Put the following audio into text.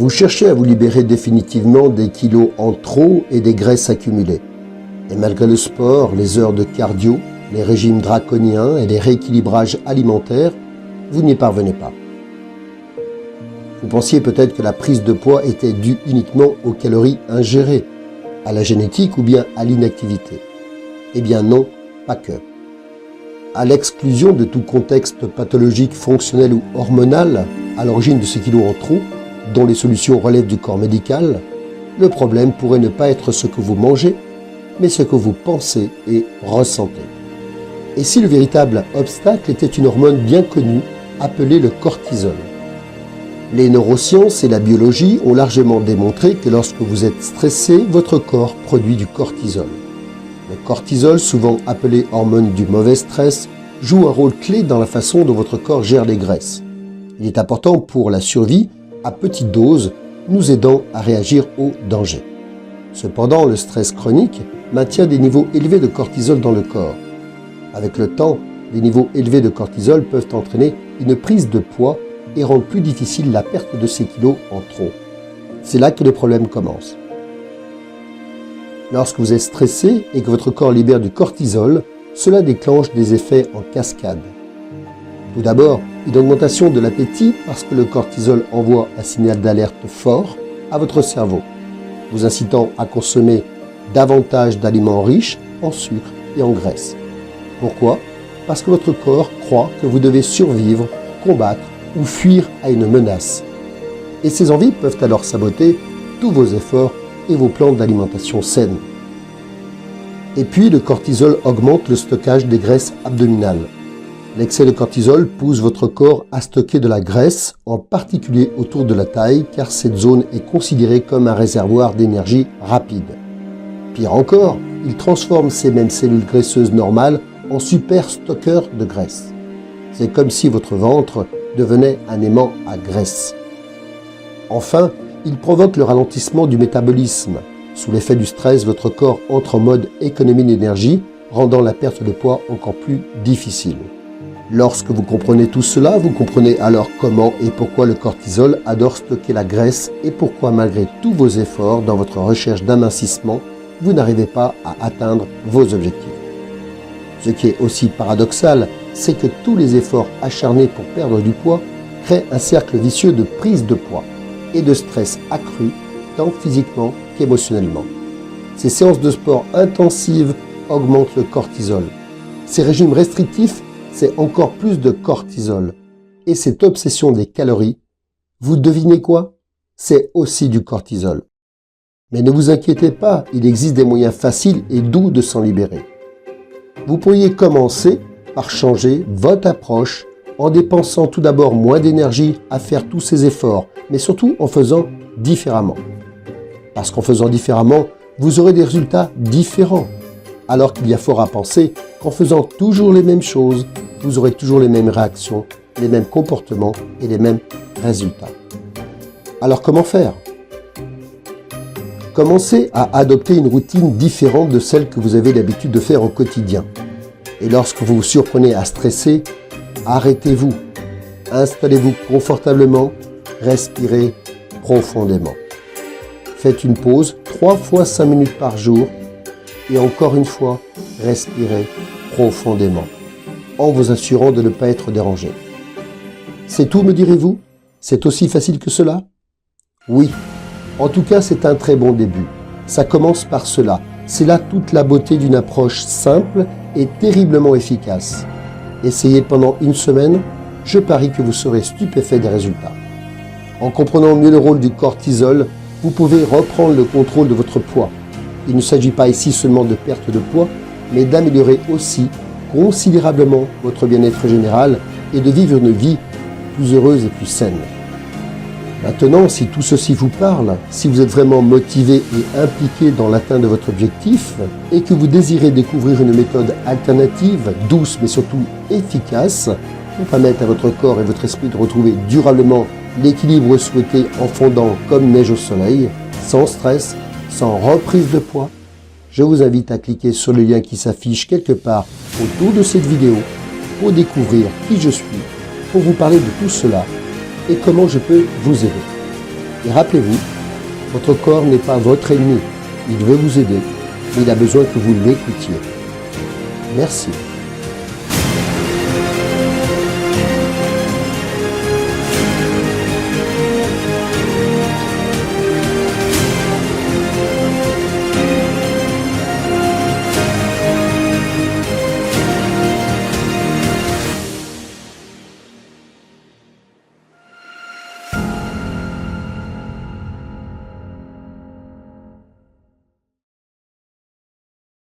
Vous cherchez à vous libérer définitivement des kilos en trop et des graisses accumulées. Et malgré le sport, les heures de cardio, les régimes draconiens et les rééquilibrages alimentaires, vous n'y parvenez pas. Vous pensiez peut-être que la prise de poids était due uniquement aux calories ingérées, à la génétique ou bien à l'inactivité. Eh bien non, pas que. À l'exclusion de tout contexte pathologique, fonctionnel ou hormonal à l'origine de ces kilos en trop, dont les solutions relèvent du corps médical, le problème pourrait ne pas être ce que vous mangez, mais ce que vous pensez et ressentez. Et si le véritable obstacle était une hormone bien connue, appelée le cortisol? Les neurosciences et la biologie ont largement démontré que lorsque vous êtes stressé, votre corps produit du cortisol. Le cortisol, souvent appelé hormone du mauvais stress, joue un rôle clé dans la façon dont votre corps gère les graisses. Il est important pour la survie, à petite dose, nous aidant à réagir au danger. Cependant, le stress chronique maintient des niveaux élevés de cortisol dans le corps. Avec le temps, les niveaux élevés de cortisol peuvent entraîner une prise de poids et rendre plus difficile la perte de ces kilos en trop. C'est là que le problème commence. Lorsque vous êtes stressé et que votre corps libère du cortisol, cela déclenche des effets en cascade. Tout d'abord, une augmentation de l'appétit parce que le cortisol envoie un signal d'alerte fort à votre cerveau, vous incitant à consommer davantage d'aliments riches en sucre et en graisse. Pourquoi? Parce que votre corps croit que vous devez survivre, combattre ou fuir à une menace. Et ces envies peuvent alors saboter tous vos efforts et vos plans d'alimentation saine. Et puis le cortisol augmente le stockage des graisses abdominales. L'excès de cortisol pousse votre corps à stocker de la graisse, en particulier autour de la taille, car cette zone est considérée comme un réservoir d'énergie rapide. Pire encore, il transforme ces mêmes cellules graisseuses normales en super stockeurs de graisse. C'est comme si votre ventre devenait un aimant à graisse. Enfin, il provoque le ralentissement du métabolisme. Sous l'effet du stress, votre corps entre en mode économie d'énergie, rendant la perte de poids encore plus difficile. Lorsque vous comprenez tout cela, vous comprenez alors comment et pourquoi le cortisol adore stocker la graisse et pourquoi malgré tous vos efforts dans votre recherche d'amincissement, vous n'arrivez pas à atteindre vos objectifs. Ce qui est aussi paradoxal, c'est que tous les efforts acharnés pour perdre du poids créent un cercle vicieux de prise de poids et de stress accru, tant physiquement qu'émotionnellement. Ces séances de sport intensives augmentent le cortisol. Ces régimes restrictifs, c'est encore plus de cortisol. Et cette obsession des calories, vous devinez quoi? C'est aussi du cortisol. Mais ne vous inquiétez pas, il existe des moyens faciles et doux de s'en libérer. Vous pourriez commencer par changer votre approche en dépensant tout d'abord moins d'énergie à faire tous ces efforts, mais surtout en faisant différemment. Parce qu'en faisant différemment, vous aurez des résultats différents. Alors qu'il y a fort à penser qu'en faisant toujours les mêmes choses, vous aurez toujours les mêmes réactions, les mêmes comportements et les mêmes résultats. Alors comment faire? Commencez à adopter une routine différente de celle que vous avez l'habitude de faire au quotidien. Et lorsque vous vous surprenez à stresser, arrêtez-vous, installez-vous confortablement, respirez profondément. Faites une pause 3 fois 5 minutes par jour et encore une fois, respirez profondément en vous assurant de ne pas être dérangé. C'est tout, me direz-vous? C'est aussi facile que cela? Oui. En tout cas, c'est un très bon début. Ça commence par cela. C'est là toute la beauté d'une approche simple et terriblement efficace. Essayez pendant une semaine, je parie que vous serez stupéfait des résultats. En comprenant mieux le rôle du cortisol, vous pouvez reprendre le contrôle de votre poids. Il ne s'agit pas ici seulement de perte de poids, mais d'améliorer aussi considérablement votre bien-être général et de vivre une vie plus heureuse et plus saine. Maintenant, si tout ceci vous parle, si vous êtes vraiment motivé et impliqué dans l'atteinte de votre objectif et que vous désirez découvrir une méthode alternative, douce mais surtout efficace, pour permettre à votre corps et votre esprit de retrouver durablement l'équilibre souhaité en fondant comme neige au soleil, sans stress, sans reprise de poids, je vous invite à cliquer sur le lien qui s'affiche quelque part autour de cette vidéo pour découvrir qui je suis, pour vous parler de tout cela et comment je peux vous aider. Et rappelez-vous, votre corps n'est pas votre ennemi. Il veut vous aider, mais il a besoin que vous l'écoutiez. Merci.